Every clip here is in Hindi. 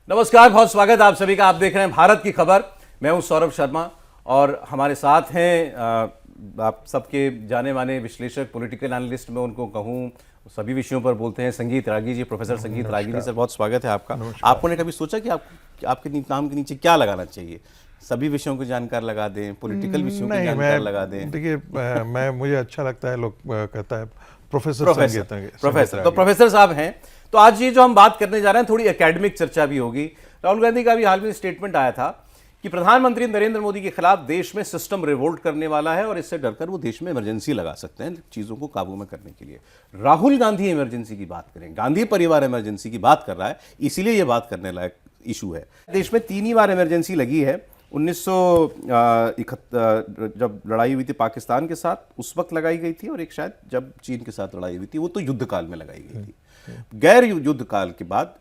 नमस्कार, बहुत स्वागत है आप सभी का। आप देख रहे हैं भारत की खबर। मैं हूं सौरभ शर्मा और हमारे साथ हैं आप सबके जाने माने विश्लेषक, पॉलिटिकल एनालिस्ट मैं उनको कहूं, सभी विषयों पर बोलते हैं, संगीत रागी जी, प्रोफेसर संगीत रागी जी। सर बहुत स्वागत है आपका। आपने कभी सोचा कि आपके नाम के नीचे क्या लगाना चाहिए? सभी विषयों को जानकार लगा दें, पॉलिटिकल विषयों को जानकार लगा दें? देखिए, मुझे अच्छा लगता है, लोग कहता है प्रोफेसर। तो प्रोफेसर साहब हैं। तो आज ये जो हम बात करने जा रहे हैं, थोड़ी एकेडमिक चर्चा भी होगी। राहुल गांधी का भी हाल में स्टेटमेंट आया था कि प्रधानमंत्री नरेंद्र मोदी के खिलाफ देश में सिस्टम रिवोल्ट करने वाला है और इससे डरकर वो देश में इमरजेंसी लगा सकते हैं चीजों को काबू में करने के लिए। राहुल गांधी इमरजेंसी की बात करें, गांधी परिवार इमरजेंसी की बात कर रहा है, इसीलिए ये बात करने लायक इशू है। देश में 3 ही बार इमरजेंसी लगी है। 1971 जब लड़ाई हुई थी पाकिस्तान के साथ, उस वक्त लगाई गई थी, और एक शायद जब चीन के साथ लड़ाई हुई थी, वो तो युद्ध काल में लगाई गई थी। गैर युद्ध काल के बाद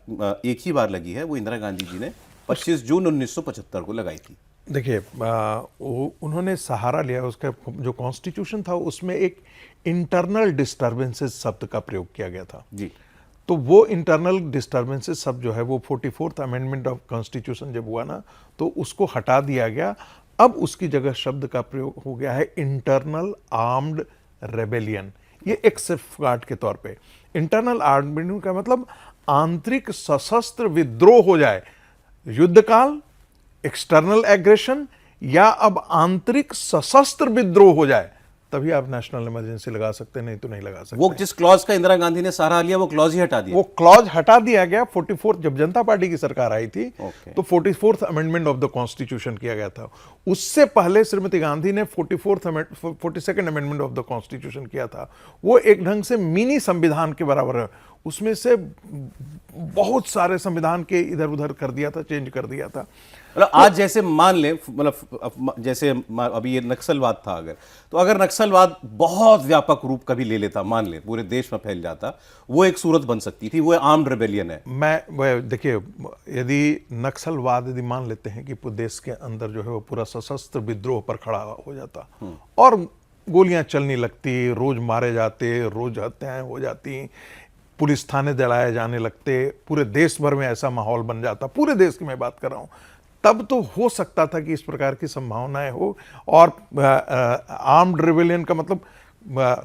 एक ही बार लगी है, वो इंदिरा गांधी जी ने 25 जून 1975 को लगाई थी। देखिए, उन्होंने सहारा लिया, उसका जो कॉन्स्टिट्यूशन था उसमें एक इंटरनल डिस्टर्बेंसेस शब्द का प्रयोग किया गया था जी। तो वो इंटरनल डिस्टर्बेंसेस सब जो है वो 44th अमेंडमेंट ऑफ कॉन्स्टिट्यूशन जब हुआ ना, तो उसको हटा दिया गया। अब उसकी जगह शब्द का प्रयोग हो गया है इंटरनल आर्म्ड रेबेलियन। ये एक सेफगार्ड के तौर पे इंटरनल आर्म्ड रेबेलियन का मतलब आंतरिक सशस्त्र विद्रोह हो जाए, युद्धकाल, एक्सटर्नल एग्रेशन, या अब आंतरिक सशस्त्र विद्रोह हो जाए, तभी आप नेशनल इमरजेंसी लगा सकते हैं, नहीं तो नहीं लगा सकते। वो जिस क्लॉज का इंदिरा गांधी ने सहारा लिया, वो क्लॉज ही हटा दिया। वो क्लॉज हटा दिया गया। 44 जब जनता पार्टी की सरकार आई थी तो 44th amendment of the constitution किया गया था। उससे पहले श्रीमती गांधी ने 42nd amendment of the constitution किया था। वो एक ढंग से मिनी संविधान के बराबर है। उसमें से बहुत सारे संविधान के इधर उधर कर दिया था, चेंज कर दिया था। मतलब आज जैसे मान लें, मतलब जैसे अभी ये नक्सलवाद था, अगर नक्सलवाद बहुत व्यापक रूप कभी ले लेता, मान लें पूरे देश में फैल जाता, वो एक सूरत बन सकती थी, वो आर्म्ड रेबेलियन है। देखिए, यदि नक्सलवाद यदि मान लेते हैं कि पूरे देश के अंदर जो है वो पूरा सशस्त्र विद्रोह पर खड़ा हो जाता और गोलियां चलने लगती, रोज मारे जाते, रोज हत्याएं हो जाती, पुलिस थाने जलाए जाने लगते, पूरे देश भर में ऐसा माहौल बन जाता, पूरे देश की मैं बात कर रहा हूं, तब तो हो सकता था कि इस प्रकार की संभावनाएं हो। और आर्म्ड रेबेलियन का मतलब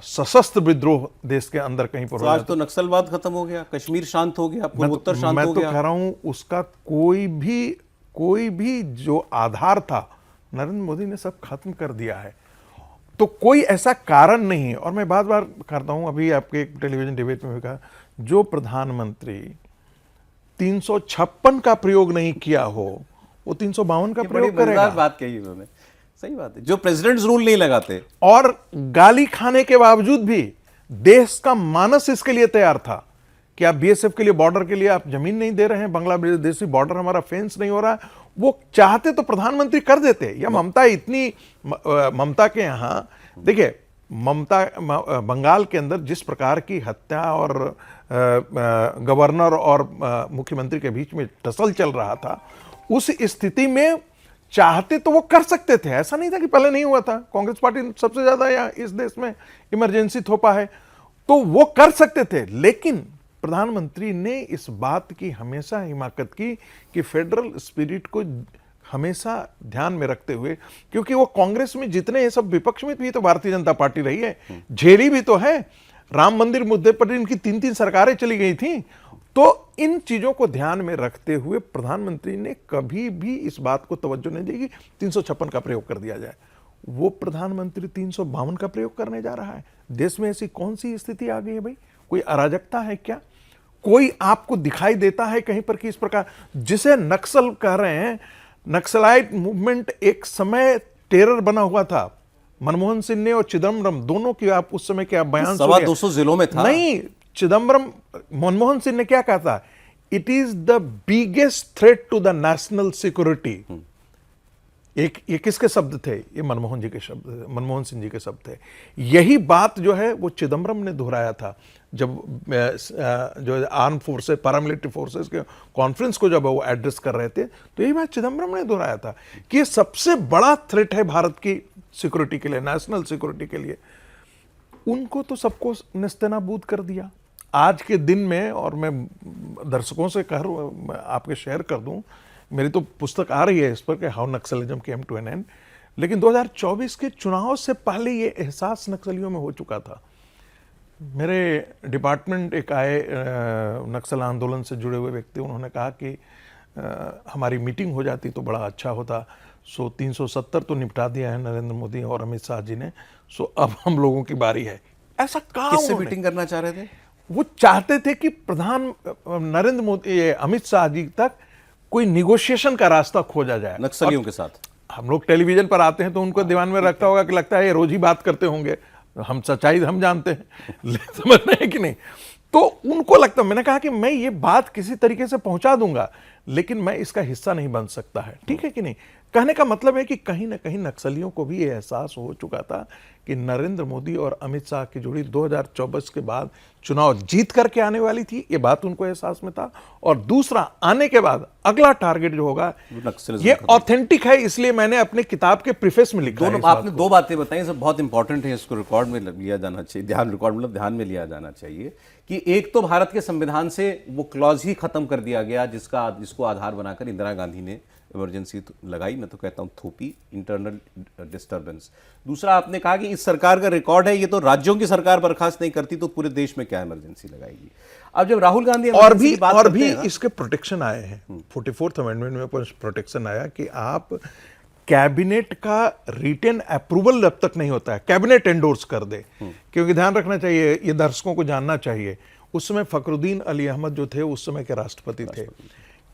सशस्त्र विद्रोह देश के अंदर कहीं पर हो आज तो नक्सलवाद खत्म हो गया, कश्मीर शांत हो गया, पूर्वोत्तर शांत हो गया। मैं तो कह रहा हूं उसका कोई भी जो आधार था, नरेंद्र मोदी ने सब खत्म कर दिया है। तो कोई ऐसा कारण नहीं है। और मैं बार बार करता हूं, अभी आपके एक टेलीविजन डिबेट में भी कहा, जो प्रधानमंत्री 356 का प्रयोग नहीं किया हो, वो 352 का प्रयोग करेगा। बात कही उन्होंने, सही बात है। जो प्रेसिडेंट्स रूल नहीं लगाते और गाली खाने के बावजूद भी देश का मानस इसके लिए तैयार था कि आप बीएसएफ के लिए, बॉर्डर के लिए आप जमीन नहीं दे रहे हैं, बांग्लादेशी बॉर्डर हमारा फेंस नहीं हो रहा है, वो चाहते तो प्रधानमंत्री कर देते। या ममता इतनी, ममता के यहां देखिए, ममता बंगाल के अंदर जिस प्रकार की हत्या और गवर्नर और मुख्यमंत्री के बीच में टसल चल रहा था, उस स्थिति में चाहते तो वो कर सकते थे। ऐसा नहीं था कि पहले नहीं हुआ था। कांग्रेस पार्टी सबसे ज्यादा यहाँ इस देश में इमरजेंसी थोपा है, तो वो कर सकते थे। लेकिन प्रधानमंत्री ने इस बात की हमेशा हिमाकत की कि फेडरल स्पिरिट को हमेशा ध्यान में रखते हुए, क्योंकि वो कांग्रेस में जितने ये सब विपक्ष में भी तो भारतीय जनता पार्टी रही है, झेली भी तो है। राम मंदिर मुद्दे पर इनकी 3 सरकारें चली गई थी। तो इन चीजों को ध्यान में रखते हुए प्रधानमंत्री ने कभी भी इस बात को तवज्जो नहीं दी कि 356 का प्रयोग कर दिया जाए। वो प्रधानमंत्री 352 का प्रयोग करने जा रहा है। देश में ऐसी कौन सी स्थिति आ गई है भाई? कोई अराजकता है क्या? कोई आपको दिखाई देता है कहीं पर कि इस प्रकार, जिसे नक्सल कह रहे हैं, नक्सलाइट मूवमेंट एक समय टेरर बना हुआ था। मनमोहन सिंह ने और चिदम्बरम दोनों की आप उस समय के आप बयान 200 जिलों में था। नहीं, मनमोहन सिंह ने क्या कहा था? It is the biggest threat to the national security. ये किसके शब्द थे? ये मनमोहन सिंह जी के शब्द थे। यही बात जो है वो चिदम्बरम ने दोहराया था जब जो आर्म फोर्सेस, पैरामिलिट्री फोर्सेस के कॉन्फ्रेंस को जब वो एड्रेस कर रहे थे, तो यही बात चिदम्बरम ने दोहराया था कि ये सबसे बड़ा थ्रेट है भारत की सिक्योरिटी के लिए, नेशनल सिक्योरिटी के लिए। उनको तो सबको नेस्तनाबूद कर दिया। आज के दिन में, और मैं दर्शकों से आपके शेयर कर दूं, मेरी तो पुस्तक आ रही है इस पर कि how Naxalism came to an end, लेकिन 2024 के चुनाव से पहले ये एहसास नक्सलियों में हो चुका था। मेरे डिपार्टमेंट एक आए नक्सल आंदोलन से जुड़े हुए व्यक्ति, उन्होंने कहा कि हमारी मीटिंग हो जाती तो बड़ा अच्छा होता। सो 370 तो निपटा दिया है नरेंद्र मोदी और अमित शाह जी ने, सो अब हम लोगों की बारी है। ऐसा कहा किससे मीटिंग करना चाह रहे थे? वो चाहते थे कि नरेंद्र मोदी अमित शाह जी तक कोई निगोशिएशन का रास्ता खोजा जाए नक्सलियों के साथ। हम लोग टेलीविजन पर आते हैं तो उनको दीवान में रखता होगा कि लगता है ये रोज ही बात करते होंगे, हम सच्चाई हम जानते हैं समझ रहे हैं कि नहीं। तो उनको लगता, मैंने कहा कि मैं ये बात किसी तरीके से पहुंचा दूंगा, लेकिन मैं इसका हिस्सा नहीं बन सकता है, ठीक है कि नहीं। कहने का मतलब है कि कहीं ना कहीं नक्सलियों को भी ये एहसास हो चुका था कि नरेंद्र मोदी और अमित शाह की जोड़ी 2024 के बाद चुनाव जीत करके आने वाली थी, ये बात उनको एहसास में था। और दूसरा, आने के बाद अगला टारगेट जो होगा ये ऑथेंटिक है, इसलिए मैंने अपने किताब के प्रीफेस में लिखा है। आपने दो बातें बताई, सब बहुत इंपॉर्टेंट है, इसको रिकॉर्ड में लिया जाना चाहिए, ध्यान में लिया जाना चाहिए कि एक तो भारत के संविधान से वो क्लॉज ही खत्म कर दिया गया जिसको आधार बनाकर इंदिरा गांधी ने इमरजेंसी लगाई, मैं तो कहता हूं थोपी, इंटरनल डिस्टर्बेंस। दूसरा, आपने कहा कि इस सरकार का रिकॉर्ड है, ये तो राज्यों की सरकार बर्खास्त नहीं करती तो पूरे देश में क्या इमरजेंसी लगाएगी। अब जब राहुल गांधी और भी इसके प्रोटेक्शन आए हैं, 44th अमेंडमेंट में प्रोटेक्शन आया कि आप कैबिनेट का रिटन अप्रूवल जब तक नहीं होता है, कैबिनेट एंडोर्स कर दे। क्योंकि ध्यान रखना चाहिए, ये दर्शकों को जानना चाहिए, उस समय फखरुद्दीन अली अहमद जो थे उस समय के राष्ट्रपति थे,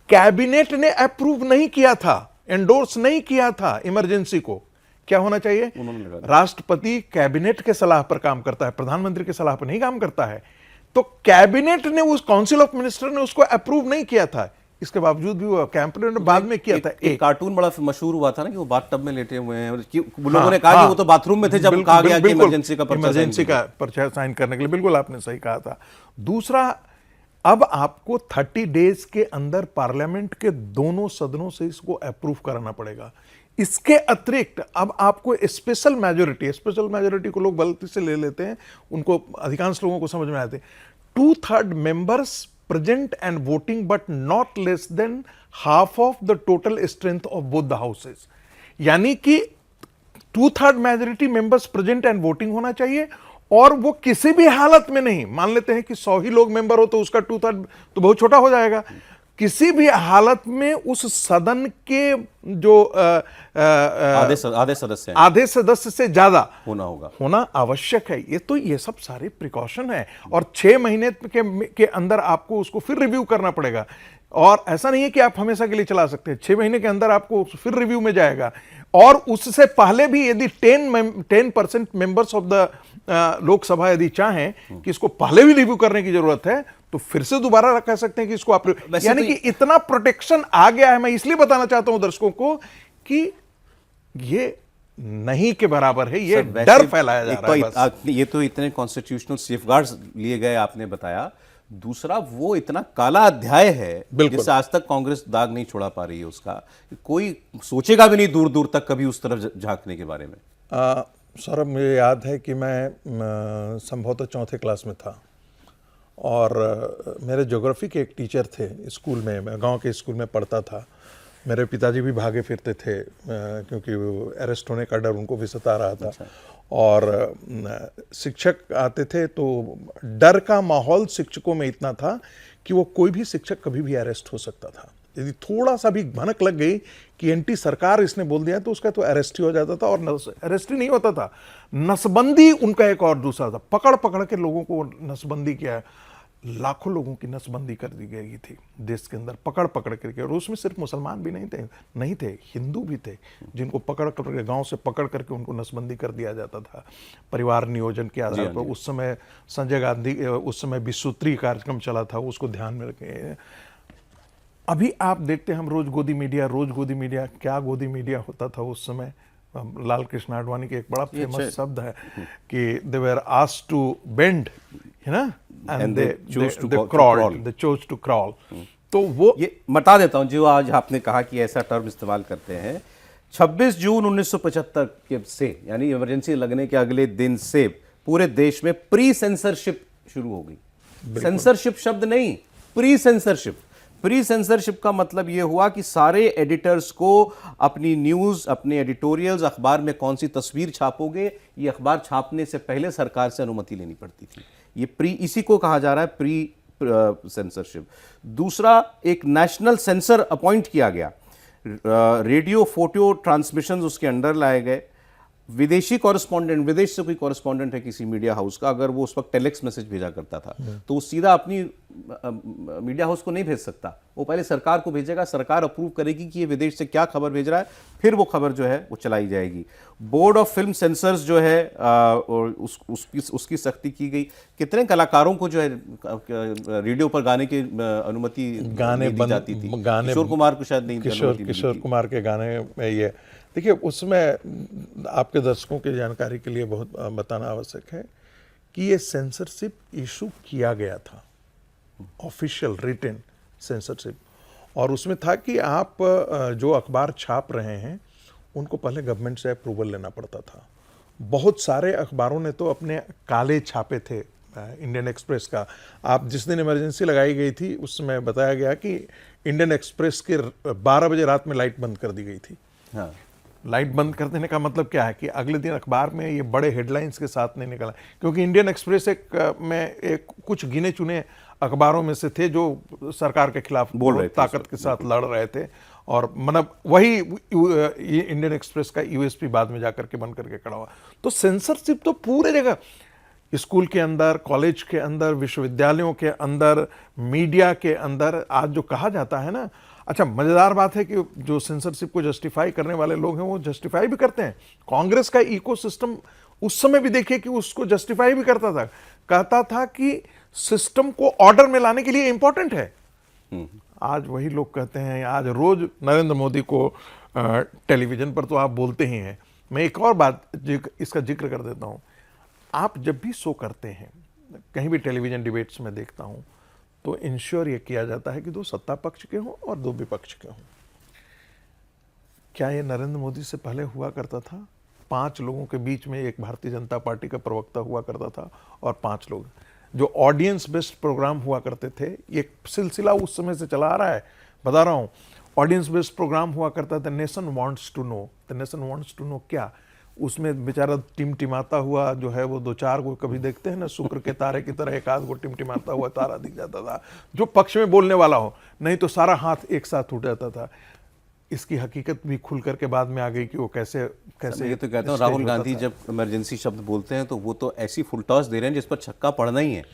कैबिनेट ने अप्रूव नहीं किया था, एंडोर्स नहीं किया था इमरजेंसी को। क्या होना चाहिए? राष्ट्रपति कैबिनेट के सलाह पर काम करता है, प्रधानमंत्री की सलाह पर नहीं काम करता है। तो कैबिनेट ने, उस काउंसिल ऑफ मिनिस्टर ने उसको अप्रूव नहीं किया था, इसके बावजूद भी वो कैंपन ने बाद में किया था। एक कार्टून बड़ा मशहूर हुआ था ना कि वो बाथटब में लेटे हुए हैं, लोगों ने कहा कि वो तो बाथरूम में थे जब कहा गया कि इमरजेंसी का पर्चा साइन करने के लिए। बिल्कुल आपने सही कहा था। दूसरा, अब आपको 30 डेज के अंदर पार्लियामेंट के दोनों सदनों से इसको अप्रूव कराना पड़ेगा। इसके अतिरिक्त अब आपको स्पेशल मेजोरिटी को लोग गलती से ले लेते हैं, उनको अधिकांश लोगों को समझ में आते हैं, 2/3 members present and voting but not less than half of the total strength of both the houses. यानी कि 2/3 majority members present and voting होना चाहिए, और वो किसी भी हालत में नहीं, मान लेते हैं कि 100 ही लोग मेंबर हो तो उसका 2/3 तो बहुत छोटा हो जाएगा, किसी भी हालत में उस सदन के जो आधे सदस्य से ज्यादा होना आवश्यक है। ये सब सारे प्रिकॉशन है, और 6 महीने के अंदर आपको उसको फिर रिव्यू करना पड़ेगा। और ऐसा नहीं है कि आप हमेशा के लिए चला सकते हैं, 6 महीने के अंदर आपको फिर रिव्यू में जाएगा। और उससे पहले भी यदि 10% मेंबर्स ऑफ द लोकसभा यदि चाहें कि इसको पहले भी रिव्यू करने की जरूरत है तो फिर से दोबारा कह सकते हैं कि इसको आप, यानी कि इतना प्रोटेक्शन आ गया है। मैं इसलिए बताना चाहता हूं दर्शकों को कि ये नहीं के बराबर है, ये डर फैलाया जा रहा है। ये तो इतने कॉन्स्टिट्यूशनल सेफगार्ड्स लिए गए, आपने बताया। दूसरा, वो इतना काला अध्याय है जिससे आज तक कांग्रेस दाग नहीं छोड़ा पा रही है उसका, कोई सोचेगा भी नहीं दूर दूर तक कभी उस तरफ झांकने के बारे में। सौरभ, मुझे याद है कि मैं संभवतः 4th क्लास में था, और मेरे ज्योग्राफी के एक टीचर थे स्कूल में, मैं गांव के स्कूल में पढ़ता था। मेरे पिताजी भी भागे फिरते थे क्योंकि वो अरेस्ट होने का डर उनको भी सता रहा था। अच्छा। और शिक्षक आते थे तो डर का माहौल शिक्षकों में इतना था कि वो कोई भी शिक्षक कभी भी अरेस्ट हो सकता था। यदि थोड़ा सा भी भनक लग गई कि एंटी सरकार इसने बोल दिया तो उसका तो अरेस्ट ही हो जाता था। और अरेस्ट ही नहीं होता था, नसबंदी उनका एक और दूसरा था, पकड़ पकड़ के लोगों को नसबंदी किया। लाखों लोगों की नसबंदी कर दी गई थी देश के अंदर, पकड़ पकड़ करके। और उसमें सिर्फ मुसलमान भी नहीं थे, हिंदू भी थे, जिनको पकड़ करके गांव से पकड़ करके उनको नसबंदी कर दिया जाता था परिवार नियोजन के आधार पर। उस समय संजय गांधी, उस समय विश्वसूत्री कार्यक्रम चला था, उसको ध्यान में रखें। अभी आप देखते हैं हम रोज गोदी मीडिया, क्या गोदी मीडिया होता था उस समय। लाल कृष्ण आडवाणी के एक बड़ा फेमस शब्द है कि they were asked to bend, है ना, and they chose to crawl. तो वो ये बता देता हूं, जो आज आपने कहा कि ऐसा टर्म इस्तेमाल करते हैं, 26 जून 1975 के से, यानी इमरजेंसी लगने के अगले दिन से पूरे देश में प्री सेंसरशिप शुरू हो गई। सेंसरशिप शब्द नहीं, प्री सेंसरशिप। प्री सेंसरशिप का मतलब यह हुआ कि सारे एडिटर्स को अपनी न्यूज, अपने एडिटोरियल्स, अखबार में कौन सी तस्वीर छापोगे, ये अखबार छापने से पहले सरकार से अनुमति लेनी पड़ती थी। ये प्री, इसी को कहा जा रहा है प्री सेंसरशिप। दूसरा, एक नेशनल सेंसर अपॉइंट किया गया, रेडियो फोटो ट्रांसमिशन उसके अंडर लाए गए। विदेशी कॉरेस्पॉन्डेंट, विदेश से कोई कॉरेस्पॉन्डेंट है किसी मीडिया हाउस का, अगर वो उस वक्त टेलेक्स मैसेज भेजा करता था तो वो सीधा अपनी मीडिया हाउस को नहीं भेज सकता, वो पहले सरकार को भेजेगा, सरकार अप्रूव करेगी कि ये विदेश से क्या खबर भेज रहा है, फिर वो खबर जो है वो चलाई जाएगी। बोर्ड ऑफ फिल्म सेंसर्स जो है उसकी सख्ती की गई। कितने कलाकारों को जो है रेडियो पर गाने की अनुमति गाने दी जाती थी, गाने किशोर कुमार को शायद नहीं, किशोर कुमार के गाने में ये देखिए, उसमें आपके दर्शकों की जानकारी के लिए बहुत बताना आवश्यक है कि ये सेंसरशिप इशू किया गया था, ऑफिशियल रिटन सेंसरशिप, और उसमें था कि आप जो अखबार छाप रहे हैं उनको पहले गवर्नमेंट से अप्रूवल लेना पड़ता था। बहुत सारे अखबारों ने तो अपने काले छापे थे। इंडियन एक्सप्रेस का, आप जिस दिन इमरजेंसी लगाई गई थी उस समय बताया गया कि इंडियन एक्सप्रेस के 12 बजे रात में लाइट बंद कर दी गई थी। हाँ। लाइट बंद कर देने का मतलब क्या है कि अगले दिन अखबार में ये बड़े हेडलाइंस के साथ नहीं निकला, क्योंकि इंडियन एक्सप्रेस एक कुछ गिने चुने अखबारों में से थे जो सरकार के खिलाफ बोल रहे थे, ताकत के साथ लड़ रहे थे, और मतलब वही ये इंडियन एक्सप्रेस का यूएसपी बाद में जाकर के बन करके खड़ा हुआ। तो सेंसरशिप तो पूरे जगह, स्कूल के अंदर, कॉलेज के अंदर, विश्वविद्यालयों के अंदर, मीडिया के अंदर, आज जो कहा जाता है ना, अच्छा मजेदार बात है कि जो सेंसरशिप को जस्टिफाई करने वाले लोग हैं वो जस्टिफाई भी करते हैं। कांग्रेस का इकोसिस्टम उस समय भी देखिए कि उसको जस्टिफाई भी करता था, कहता था कि सिस्टम को ऑर्डर में लाने के लिए इंपॉर्टेंट है। आज वही लोग कहते हैं, आज रोज नरेंद्र मोदी को टेलीविजन पर तो आप बोलते ही हैं। मैं एक और बात इसका जिक्र कर देता हूं, आप जब भी शो करते हैं, कहीं भी टेलीविजन डिबेट्स में देखता हूं, तो इंश्योर ये किया जाता है कि 2 सत्ता पक्ष के हों और 2 विपक्ष के हों। क्या ये नरेंद्र मोदी से पहले हुआ करता था? 5 लोगों के बीच में एक भारतीय जनता पार्टी का प्रवक्ता हुआ करता था और 5 लोग जो ऑडियंस बेस्ड प्रोग्राम हुआ करते थे। ये सिलसिला उस समय से चला आ रहा है, बता रहा हूं। ऑडियंस बेस्ड प्रोग्राम हुआ करता था, nation wants to know. The nation wants to know क्या, उसमें बेचारा टिमटिमाता हुआ जो है वो 2-4 को, कभी देखते हैं ना शुक्र के तारे की तरह एक आध को टिमटिमाता हुआ तारा दिख जाता था जो पक्ष में बोलने वाला हो, नहीं तो सारा हाथ एक साथ उठ जाता था। इसकी हकीकत भी खुल करके बाद में आ गई कि वो कैसे कैसे। ये तो कहता हूँ, राहुल गांधी जब इमरजेंसी शब्द बोलते हैं तो वो तो ऐसी फुल टॉस दे रहे हैं जिस पर छक्का पड़ना ही है।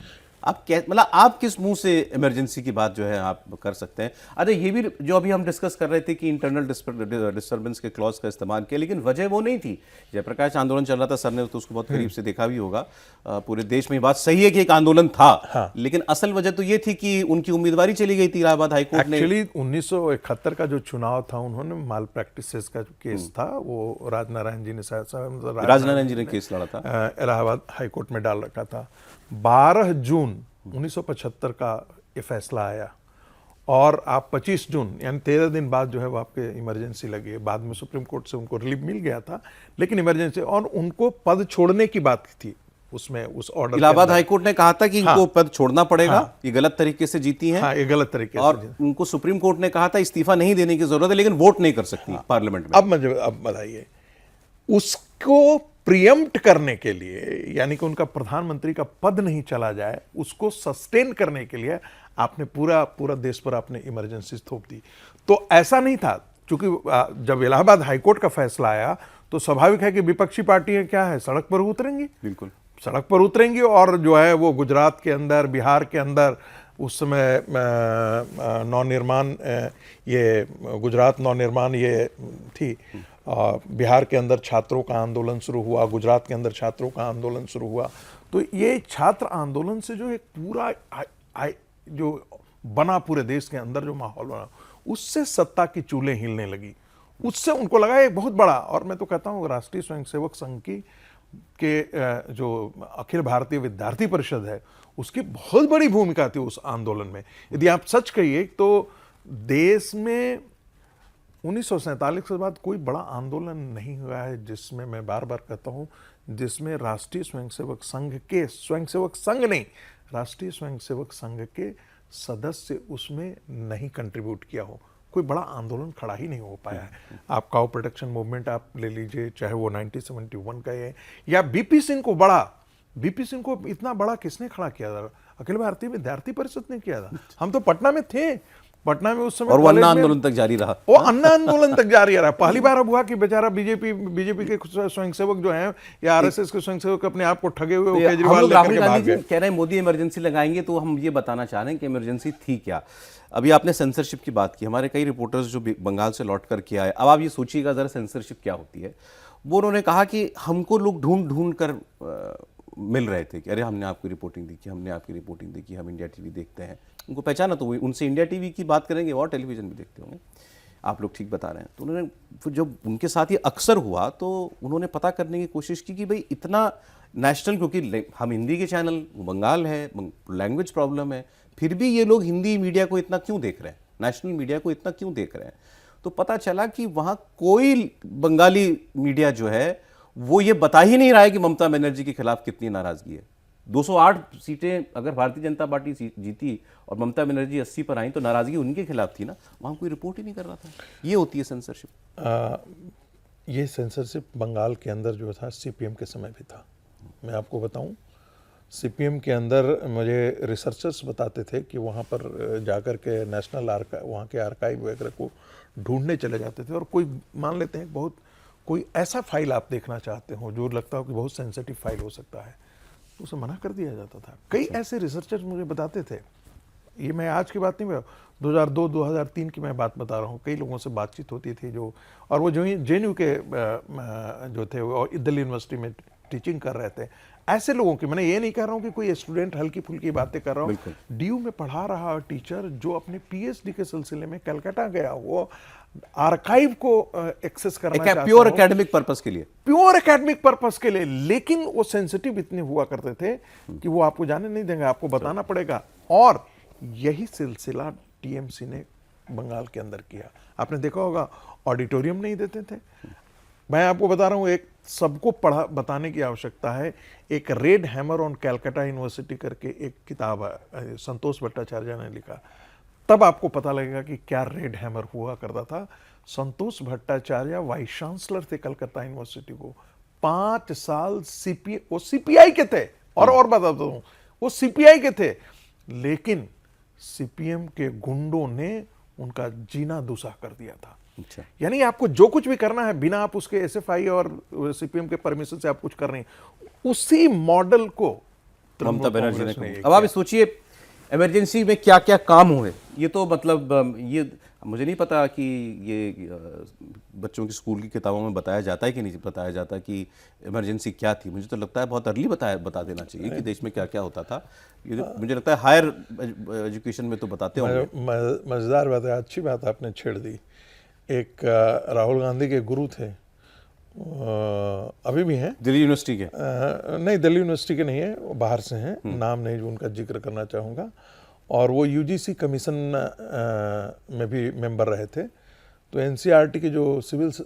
आप मतलब आप किस मुंह से इमरजेंसी की बात जो है आप कर सकते हैं? अरे ये भी जो अभी हम डिस्कस कर रहे थे कि इंटरनल डिस्टर्बेंस के क्लॉज का इस्तेमाल किया, लेकिन वजह वो नहीं थी। जयप्रकाश आंदोलन चल रहा था, सर ने तो उसको बहुत करीब से देखा भी होगा। पूरे देश में ये बात सही है कि एक आंदोलन था। हाँ। लेकिन असल वजह तो ये थी कि उनकी उम्मीदवारी चली गई थी इलाहाबाद हाईकोर्ट ने। एक्चुअली 1971 का जो चुनाव था, उन्होंने माल प्रैक्टिसेस का जो केस था वो राजनारायण जी ने राजनारायण जी ने केस लड़ा था, इलाहाबाद हाईकोर्ट में डाल रखा था। 12 जून 1975 का ये फैसला आया और आप 25 जून यानी 13 दिन बाद जो है वो आपके इमरजेंसी लगी है। बाद में सुप्रीम कोर्ट से उनको रिलीफ मिल गया था, लेकिन इमरजेंसी, और उनको पद छोड़ने की बात थी उसमें, उस ऑर्डर। इलाहाबाद हाईकोर्ट ने कहा था कि इनको पद छोड़ना पड़ेगा। हाँ, ये गलत तरीके से जीती हैं। हाँ, ये गलत तरीके से। और उनको सुप्रीम कोर्ट ने कहा था इस्तीफा नहीं देने की जरूरत है, लेकिन वोट नहीं कर सकती पार्लियामेंट में। अब बताइए, उसको प्रियम्प्ट करने के लिए, यानी कि उनका प्रधानमंत्री का पद नहीं चला जाए, उसको सस्टेन करने के लिए आपने पूरा देश पर आपने इमरजेंसी थोप दी। तो ऐसा नहीं था, क्योंकि जब इलाहाबाद हाईकोर्ट का फैसला आया तो स्वाभाविक है कि विपक्षी पार्टियां क्या है, सड़क पर उतरेंगी। बिल्कुल सड़क पर उतरेंगी, और जो है वो गुजरात के अंदर, बिहार के अंदर उस समय नवनिर्माण, ये गुजरात नवनिर्माण ये थी, बिहार के अंदर छात्रों का आंदोलन शुरू हुआ, गुजरात के अंदर छात्रों का आंदोलन शुरू हुआ। तो ये छात्र आंदोलन से जो एक पूरा जो बना पूरे देश के अंदर जो माहौल बना, उससे सत्ता की चूलें हिलने लगी। उससे उनको लगा एक बहुत बड़ा, और मैं तो कहता हूँ राष्ट्रीय स्वयंसेवक संघ की के जो अखिल भारतीय विद्यार्थी परिषद है, उसकी बहुत बड़ी भूमिका थी उस आंदोलन में। यदि आप सच कहिए तो देश में 1947 के बाद कोई बड़ा आंदोलन नहीं हुआ है जिसमें, मैं बार बार कहता हूं, जिसमें राष्ट्रीय स्वयंसेवक संघ के स्वयंसेवक संघ नहीं, राष्ट्रीय स्वयंसेवक संघ के सदस्य उसमें नहीं कंट्रीब्यूट किया हो, कोई बड़ा आंदोलन खड़ा ही नहीं हो पाया है। आप काउ प्रोटेक्शन मूवमेंट आप ले लीजिए, चाहे वो 1971 का है, या बीपी सिंह को इतना बड़ा किसने खड़ा किया था? अखिल भारतीय विद्यार्थी परिषद ने किया था। हम तो पटना में थे, पटना में उस समय, और वो अन्ना आंदोलन तक जारी रहा, वो अन्ना आंदोलन तक जारी रहा। पहली बार अब हुआ कि बेचारा बीजेपी के स्वयंसेवक जो हैं या आरएसएस के स्वयंसेवक अपने आप को ठगे हुए केजरीवाल लेकर के भाग गए। कह रहे हैं मोदी इमरजेंसी लगाएंगे, तो हम ये बताना चाह रहे हैं कि इमरजेंसी थी क्या। अभी आपने सेंसरशिप की बात की, हमारे कई रिपोर्टर्स जो बंगाल से लौट करके आए, अब आप ये सोचिएगा जरा सेंसरशिप क्या होती है। वो उन्होंने कहा कि हमको लोग ढूंढ कर मिल रहे थे कि अरे हमने आपकी रिपोर्टिंग देखी, हमने आपकी रिपोर्टिंग देखी, हम इंडिया टीवी देखते हैं। उनको पहचाना तो उनसे इंडिया टीवी की बात करेंगे और टेलीविजन भी देखते होंगे, आप लोग ठीक बता रहे हैं। तो उन्होंने फिर जब उनके साथ ये अक्सर हुआ तो उन्होंने पता करने की कोशिश की कि भाई इतना नेशनल, क्योंकि हम हिंदी के चैनल, बंगाल है, लैंग्वेज प्रॉब्लम है, फिर भी ये लोग हिंदी मीडिया को इतना क्यों देख रहे हैं, नेशनल मीडिया को इतना क्यों देख रहे हैं। तो पता चला कि वहाँ कोई बंगाली मीडिया जो है वो ये बता ही नहीं रहा है कि ममता बनर्जी के खिलाफ कितनी नाराजगी है। 208 सीटें अगर भारतीय जनता पार्टी जीती और ममता बनर्जी 80 पर आई तो नाराजगी उनके खिलाफ थी ना, वहाँ कोई रिपोर्ट ही नहीं कर रहा था। ये होती है सेंसरशिप। ये सेंसरशिप बंगाल के अंदर जो था सीपीएम के समय भी था। मैं आपको बताऊं, सीपीएम के अंदर मुझे रिसर्चर्स बताते थे कि वहाँ पर जाकर के नेशनल आर्काइव, वहाँ के आर्काइव वगैरह को ढूंढने चले जाते थे, और कोई मान लेते हैं बहुत कोई ऐसा फाइल आप देखना चाहते हो जो लगता हो कि बहुत सेंसिटिव फाइल हो सकता है, तो उसे मना कर दिया जाता था। कई ऐसे रिसर्चर्स मुझे बताते थे, ये मैं आज की बात नहीं, 2002-2003 की मैं बात बता रहा हूँ। कई लोगों से बातचीत होती थी जो, और वो जो जेएनयू के जो थे वो दिल्ली यूनिवर्सिटी में टीचिंग कर रहे थे, ऐसे लोगों की, मैंने ये नहीं कह रहा हूँ कि कोई स्टूडेंट हल्की फुल्की बातें कर रहा हूँ, डीयू में पढ़ा रहा टीचर जो अपने पीएचडी के सिलसिले में कलकत्ता गया, वो आर्काइव को एक्सेस करना चाहता है प्योर एकेडमिक पर्पस के लिए, प्योर एकेडमिक पर्पस के लिए, लेकिन वो सेंसिटिव इतने हुआ करते थे कि वो आपको जाने नहीं देंगे, आपको बताना पड़ेगा। और यही सिलसिला टीएमसी ने बंगाल के अंदर किया। आपने देखा होगा ऑडिटोरियम नहीं देते थे। मैं आपको बता रहा हूँ, एक सबको बताने की आवश्यकता है, एक red hammer on Calcutta university करके एक किताब है, संतोष भट्टाचार्य ने लिखा, तब आपको पता लगेगा कि क्या रेड हैमर हुआ करता था। संतोष भट्टाचार्य वाइस चांसलर थे कलकत्ता यूनिवर्सिटी को, 5 साल वो सीपीआई के थे, और बताता हूँ, वो सीपीआई के थे, लेकिन सीपीएम के गुंडों ने उनका जीना दुसा कर दिया था। अच्छा। यानी आपको जो कुछ भी करना है बिना आप उसके एसएफआई और सीपीएम के परमिशन से आप कुछ कर रहे हैं, उसी मॉडल को ममता बनर्जी ने किया। अब आप सोचिए इमरजेंसी में क्या क्या काम हुए। ये तो मतलब ये मुझे नहीं पता कि ये बच्चों की स्कूल की किताबों में बताया जाता है कि नहीं बताया जाता कि इमरजेंसी क्या थी। मुझे तो लगता है बहुत अर्ली बता देना चाहिए कि देश में क्या क्या होता था। ये मुझे लगता है हायर एजुकेशन में तो बताते होंगे। मजेदार बात है, अच्छी बात आपने छेड़ दी। एक राहुल गांधी के गुरु थे, अभी भी हैं, दिल्ली यूनिवर्सिटी के नहीं, दिल्ली यूनिवर्सिटी के नहीं है, वो बाहर से हैं, नाम नहीं जो उनका जिक्र करना चाहूँगा, और वो यूजीसी कमीशन में भी मेंबर रहे थे। तो एनसीईआरटी के जो सिविक्स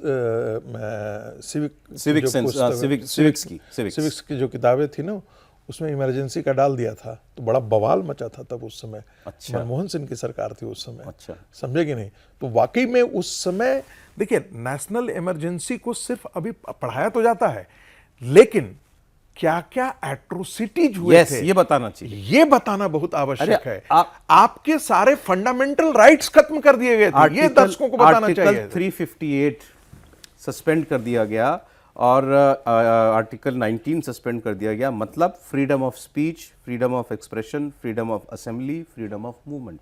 की जो किताबें थी ना, उसमें इमरजेंसी का डाल दिया था, तो बड़ा बवाल मचा था तब उस समय। अच्छा। मनमोहन सिंह की सरकार थी उस समय। अच्छा। समझे कि नहीं? तो वाकई में उस समय देखिए, नेशनल इमरजेंसी को सिर्फ अभी पढ़ाया तो जाता है, लेकिन क्या क्या एट्रोसिटीज हुए थे ये बताना चाहिए, ये बताना बहुत आवश्यक है। आपके सारे फंडामेंटल राइट्स खत्म कर दिए गए थे, ये दर्शकों को बताना चाहिए। आर्टिकल 358 सस्पेंड कर दिया गया और आर्टिकल 19 सस्पेंड कर दिया गया। मतलब freedom of speech, freedom of expression, freedom of assembly, freedom of movement,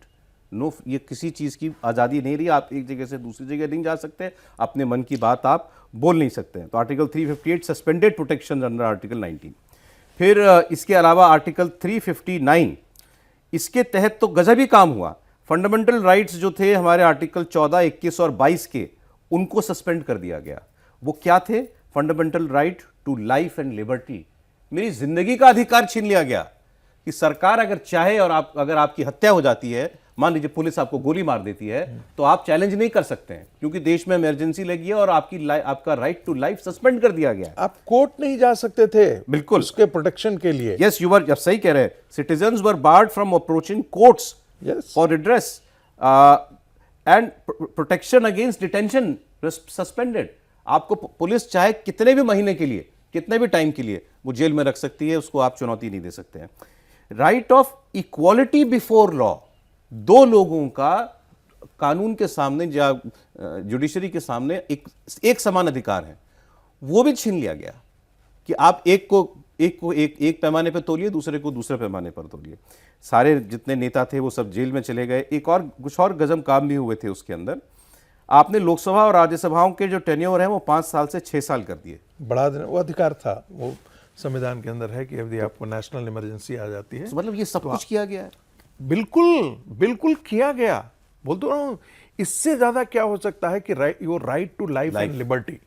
no, ये किसी चीज़ की आज़ादी नहीं रही। आप एक जगह से दूसरी जगह नहीं जा सकते, अपने मन की बात आप बोल नहीं सकते हैं। तो article 358 suspended protection under article 19। फिर इसके अलावा आर्टिकल 359, इसके तहत तो गजब ही काम हुआ। फंडामेंटल राइट्स जो थे हमारे आर्टिकल 14, 21 और 22 के, उनको सस्पेंड कर दिया गया। वो क्या थे? Fundamental right to life and liberty, मेरी जिंदगी का अधिकार छीन लिया गया कि सरकार अगर चाहे और अगर आपकी हत्या हो जाती है, मान लीजिए पुलिस आपको गोली मार देती है तो आप चैलेंज नहीं कर सकते हैं क्योंकि देश में इमरजेंसी लगी है और आपका राइट टू लाइफ सस्पेंड कर दिया गया है। आप कोर्ट नहीं जा सकते थे बिल्कुल उसके प्रोटेक्शन के लिए। यस, यू आर सही कह रहे हैं। Citizens were board from approaching courts for redress and protection against detention suspended. आपको पुलिस चाहे कितने भी महीने के लिए, कितने भी टाइम के लिए वो जेल में रख सकती है, उसको आप चुनौती नहीं दे सकते हैं। Right of equality before law, दो लोगों का कानून के सामने या जुडिशरी के सामने एक समान अधिकार है, वो भी छीन लिया गया कि आप एक पैमाने पर तोलिए, दूसरे को दूसरे पैमाने पर तोलिए। सारे जितने नेता थे वो सब जेल में चले गए। कुछ और गजब काम भी हुए थे उसके अंदर। आपने लोकसभा और राज्यसभाओं के जो टेन्योर है वो 5 साल से 6 साल कर दिए। बढ़ा देना, वो अधिकार था, वो संविधान के अंदर है कि यदि आपको नेशनल इमरजेंसी आ जाती है। तो मतलब ये सब कुछ किया गया है। बिल्कुल बिल्कुल किया गया। बोलते रहा हूं, इससे ज्यादा क्या हो सकता है कि your right to life and liberty.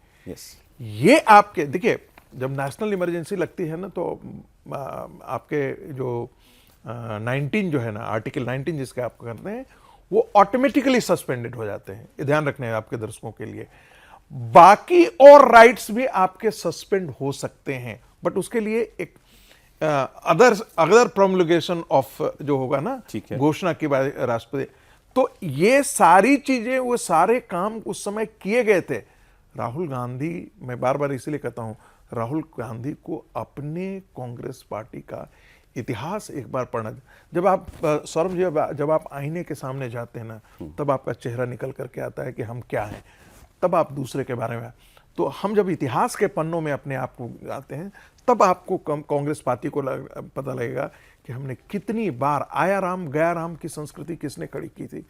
ये आपके देखिए, जब नेशनल इमरजेंसी लगती है ना तो आपके जो 19 जो है ना, आर्टिकल 19 जिसके आप करते हैं, वो ऑटोमेटिकली सस्पेंडेड हो जाते हैं। ये ध्यान रखना है आपके दर्शकों के लिए। बाकी और राइट्स भी आपके सस्पेंड हो सकते हैं, बट उसके लिए एक अदर प्रोमुलेगेशन ऑफ जो होगा ना, घोषणा की राष्ट्रपति। तो ये सारी चीजें, वो सारे काम उस समय किए गए थे। राहुल गांधी, मैं बार बार इसलिए कहता हूं, राहुल गांधी को अपने कांग्रेस पार्टी का इतिहास एक बार पढ़ना। जब आप सौरभ, जब आप आईने के सामने जाते हैं ना, तब आपका चेहरा निकल करके आता है कि हम क्या हैं, तब आप दूसरे के बारे में। तो हम जब इतिहास के पन्नों में अपने आप को आते हैं, तब आपको कांग्रेस पार्टी को पता लगेगा कि हमने कितनी बार आया राम गया राम की संस्कृति किसने खड़ी की थी?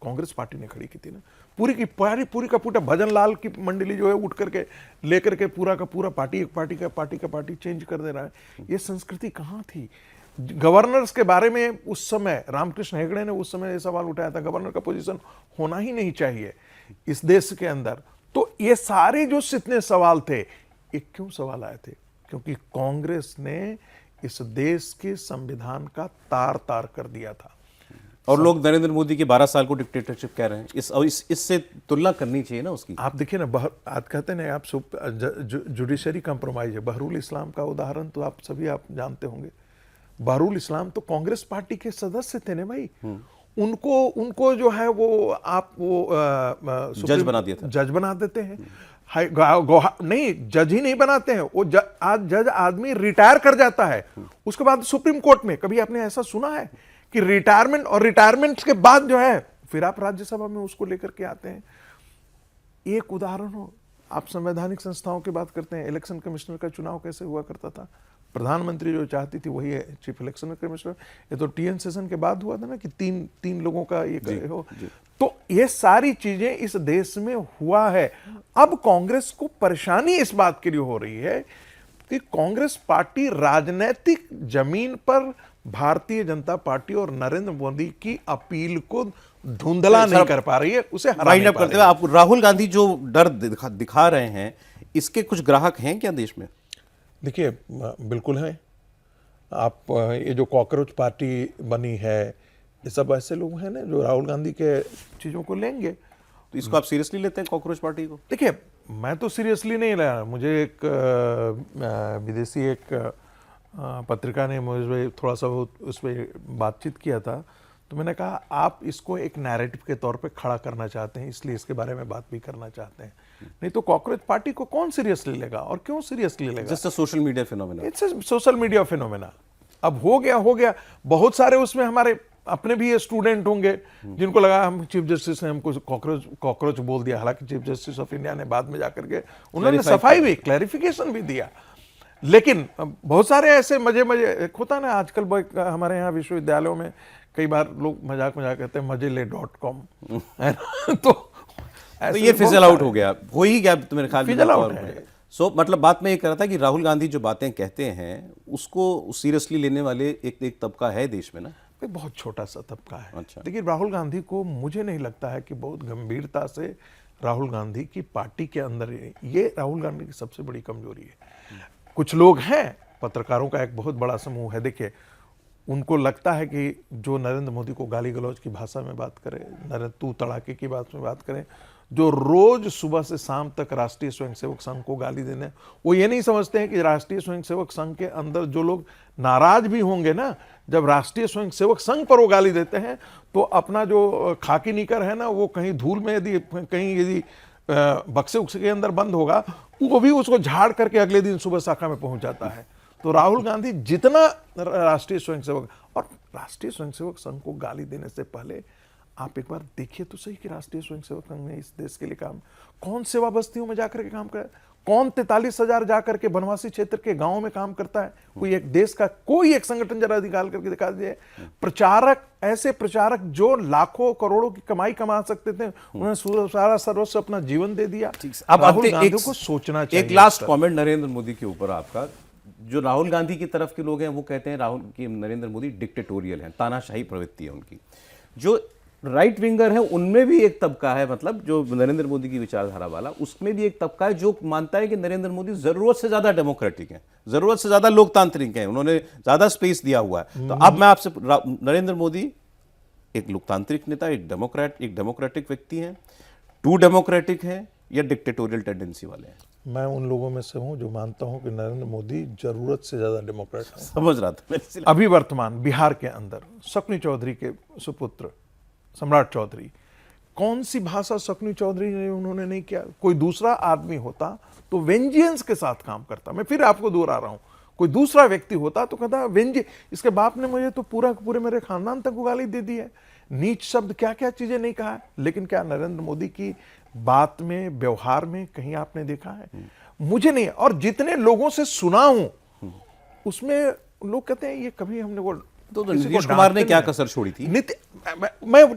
कांग्रेस पार्टी ने खड़ी की थी ना। पूरी का पूरा भजन लाल की मंडली जो है उठ करके लेकर के पूरा का पूरा पार्टी चेंज कर दे रहा है। ये संस्कृति कहाँ थी? गवर्नर्स के बारे में उस समय रामकृष्ण हेगड़े ने उस समय ये सवाल उठाया था, गवर्नर का पोजीशन होना ही नहीं चाहिए इस देश के अंदर। तो ये सारे जो जितने सवाल थे, ये क्यों सवाल आए थे? क्योंकि कांग्रेस ने इस देश के संविधान का तार तार कर दिया था। और लोग नरेंद्र मोदी के 12 साल को डिक्टेटरशिप कह रहे हैं। इससे तुलना करनी चाहिए ना उसकी। आप देखिए ना, आज कहते हैं आप जुडिशरी कंप्रोमाइज है। बहरुल इस्लाम का उदाहरण तो आप सभी जानते होंगे। बहरुल इस्लाम तो कांग्रेस पार्टी के सदस्य थे ना भाई। उनको जो है वो जज बना दिया था। जज बना देते हैं। नहीं, जज ही नहीं बनाते हैं वो। आज जज आदमी रिटायर कर जाता है, उसके बाद सुप्रीम कोर्ट में, कभी आपने ऐसा सुना है कि रिटायरमेंट, और रिटायरमेंट के बाद जो है फिर आप राज्यसभा में उसको लेकर के आते हैं? एक उदाहरण हो, आप संवैधानिक संस्थाओं की बात करते हैं। इलेक्शन कमिश्नर का चुनाव कैसे हुआ करता था? प्रधानमंत्री जो चाहती थी वही है चीफ इलेक्शन कमिश्नर। ये तो टीएन सेशन के बाद हुआ था ना कि तीन लोगों का ये हो। तो ये सारी चीजें इस देश में हुआ है। अब कांग्रेस को परेशानी इस बात के लिए हो रही है कि कांग्रेस पार्टी राजनीतिक जमीन पर भारतीय जनता पार्टी और नरेंद्र मोदी की अपील को धुंधला नहीं कर पा रही है, उसे वाइंड अप करते हुए आप राहुल गांधी जो डर दिखा रहे हैं, इसके कुछ ग्राहक हैं क्या देश में? देखिए, बिल्कुल है। आप ये जो कॉकरोच पार्टी बनी है, ये सब ऐसे लोग हैं ना जो राहुल गांधी के चीजों को लेंगे। तो इसको आप सीरियसली लेते हैं कॉकरोच पार्टी को? देखिए, मैं तो सीरियसली नहीं ले रहा। मुझे एक विदेशी एक पत्रिका ने मुझे थोड़ा सा उस पर बातचीत किया था, तो मैंने कहा आप इसको एक नैरेटिव के तौर पे खड़ा करना चाहते हैं, इसलिए इसके बारे में बात भी करना चाहते हैं। नहीं तो कॉकरोच पार्टी को कौन सीरियसली लेगा, और क्यों सीरियसली लेगा? Just a social media phenomena. It's a social media phenomena. अब हो गया। बहुत सारे उसमें हमारे अपने भी ये स्टूडेंट होंगे जिनको लगा हम चीफ जस्टिस ने हमको कॉकरोच बोल दिया। हालांकि चीफ जस्टिस ऑफ इंडिया ने बाद में जाकर के उन्होंने सफाई भी, क्लैरिफिकेशन भी दिया। लेकिन बहुत सारे ऐसे मजे होता ना आजकल हमारे यहाँ विश्वविद्यालयों में कई बार लोग मजाक कहते हैं मजेले.com है ना। तो ये फिजल आउट हो गया, हो ही गया तो मेरे ख्याल में फिजल आउट है। सो मतलब बात मैं ये कर रहा था कि राहुल गांधी जो बातें कहते हैं उसको सीरियसली लेने वाले एक तबका है देश में ना। बहुत छोटा सा तबका है। अच्छा। देखिए, राहुल गांधी को मुझे नहीं लगता है कि बहुत गंभीरता से राहुल गांधी की पार्टी के अंदर, ये राहुल गांधी की सबसे बड़ी कमजोरी है। कुछ लोग हैं, पत्रकारों का एक बहुत बड़ा समूह है। देखिए, उनको लगता है कि जो नरेंद्र मोदी को गाली गलौज की भाषा में बात करे, नरेंद्र तू तड़ाके की बात में बात करे, जो रोज सुबह से शाम तक राष्ट्रीय स्वयंसेवक संघ को गाली देने, वो ये नहीं समझते हैं कि राष्ट्रीय स्वयंसेवक संघ के अंदर जो लोग नाराज भी होंगे ना, जब राष्ट्रीय स्वयंसेवक संघ पर वो गाली देते हैं तो अपना जो खाकी निकर है ना, वो कहीं धूल में यदि बक्से उक्से के अंदर बंद होगा, वो भी उसको झाड़ करके अगले दिन सुबह शाखा में पहुंच जाता है। तो राहुल गांधी जितना राष्ट्रीय स्वयंसेवक और राष्ट्रीय स्वयंसेवक संघ को गाली देने से पहले आप एक बार देखिए तो सही कि राष्ट्रीय स्वयंसेवक संघ ने इस देश के लिए काम, कौन सेवा बस्तियों में जाकर के काम करे, कौन 43,000 जाकर के बनवासी क्षेत्र के गांवों में काम करता है। कोई एक देश का कोई एक संगठन जरा निकाल करके दिखा दीजिए। प्रचारक, ऐसे प्रचारक जो लाखों करोड़ों की कमाई कमा सकते थे, उन्होंने सारा सर्वस्व अपना जीवन दे दिया। अब राहुल गांधी को सोचना चाहिए। एक लास्ट कमेंट नरेंद्र मोदी के ऊपर आपका, जो राहुल गांधी की तरफ के लोग हैं वो कहते हैं राहुल की नरेंद्र मोदी डिक्टेटोरियल है, तानाशाही प्रवृत्ति है उनकी। जो राइट विंगर है उनमें भी एक तबका है, मतलब जो नरेंद्र मोदी की विचारधारा वाला, उसमें भी एक तबका है जो मानता है कि नरेंद्र मोदी जरूरत से ज्यादा डेमोक्रेटिक है, जरूरत से ज्यादा लोकतांत्रिक है, उन्होंने ज्यादा स्पेस दिया हुआ है। तो अब मैं आपसे, नरेंद्र मोदी एक लोकतांत्रिक नेता, एक डेमोक्रेटिक व्यक्ति है, टू डेमोक्रेटिक है या डिक्टेटोरियल टेंडेंसी वाले हैं? मैं उन लोगों में से हूं जो मानता हूं कि नरेंद्र मोदी जरूरत से ज्यादा डेमोक्रेट है। समझ रहा था मैं। अभी वर्तमान बिहार के अंदर शकुनी चौधरी के सुपुत्र सम्राट चौधरी, कौन सी भाषा शकुनी चौधरी ने उन्होंने नहीं किया। कोई दूसरा आदमी होता तो वेंजियंस के साथ काम करता। मैं फिर आपको दोहरा रहा हूं, कोई दूसरा व्यक्ति होता तो कहता वेंजी, इसके बाप ने मुझे तो पूरे मेरे खानदान तक गाली दे दी है, नीच शब्द क्या क्या चीजें नहीं कहा है। लेकिन क्या नरेंद्र मोदी की बात में, व्यवहार में कहीं आपने देखा है? मुझे नहीं। और जितने लोगों से सुना हूं उसमें लोग कहते हैं ये कभी हमने वो, तो नीतीश कुमार ने क्या कसर छोड़ी थी? मैं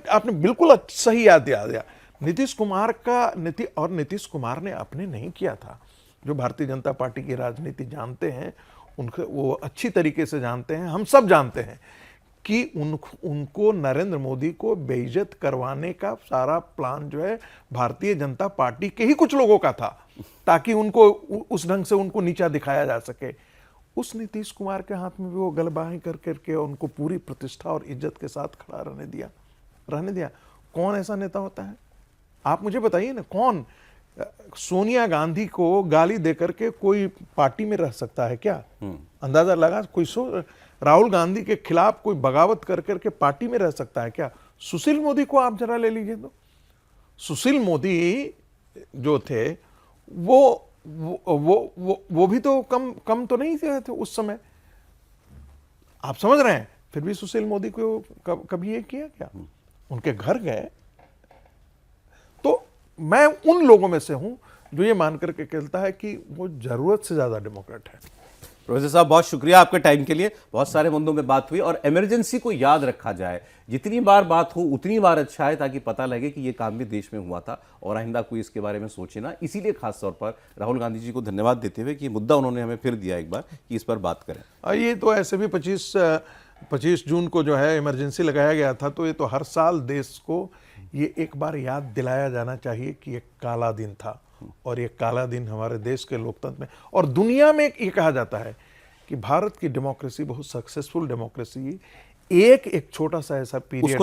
आपने बिल्कुल सही याद दिया। नीतीश कुमार ने अपने नहीं किया था। जो भारतीय जनता पार्टी की राजनीति जानते हैं, उनको वो अच्छी तरीके से जानते हैं, हम सब जानते हैं कि उनको नरेंद्र मोदी को बेइज्जत करवाने का सारा प्लान जो है भारतीय जनता पार्टी के ही कुछ लोगों का था, ताकि उनको उस ढंग से उनको नीचा दिखाया जा सके। उस नीतीश कुमार के हाथ में भी वो गलबाही कर करके उनको पूरी प्रतिष्ठा और इज्जत के साथ खड़ा रहने दिया। कौन ऐसा नेता होता है? आप मुझे बताइए ना, कौन सोनिया गांधी को गाली देकर के कोई पार्टी में रह सकता है क्या? अंदाजा लगा कोई राहुल गांधी के खिलाफ कोई बगावत कर करके पार्टी में रह सकता है क्या? सुशील मोदी को आप जरा ले लीजिए तो, सुशील मोदी जो थे वो भी तो कम तो नहीं थे उस समय, आप समझ रहे हैं। फिर भी सुशील मोदी को कभी ये किया क्या? उनके घर गए। तो मैं उन लोगों में से हूं जो ये मान करके कहता है कि वो जरूरत से ज्यादा डेमोक्रेट है। प्रोफेसर साहब बहुत शुक्रिया आपके टाइम के लिए। बहुत सारे मुद्दों में बात हुई और इमरजेंसी को याद रखा जाए, जितनी बार बात हो उतनी बार अच्छा है, ताकि पता लगे कि ये काम भी देश में हुआ था और आइंदा कोई इसके बारे में सोचे ना। इसीलिए खास तौर पर राहुल गांधी जी को धन्यवाद देते हुए कि ये मुद्दा उन्होंने हमें फिर दिया एक बार कि इस पर बात करें। ये तो ऐसे भी 25 जून को जो है इमरजेंसी लगाया गया था, तो ये तो हर साल देश को ये एक बार याद दिलाया जाना चाहिए कि एक काला दिन था, और ये काला दिन हमारे देश के लोकतंत्र में और दुनिया में ये कहा जाता है कि भारत की डेमोक्रेसी बहुत सक्सेसफुल डेमोक्रेसी एक छोटा सा ऐसा पीरियड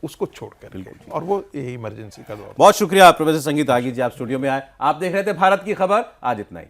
उसको छोड़ कर और वो यही इमरजेंसी का दौर। बहुत शुक्रिया प्रोफेसर संगीत आगी जी, आप स्टूडियो में आए। आप देख रहे थे भारत की खबर, आज इतना ही।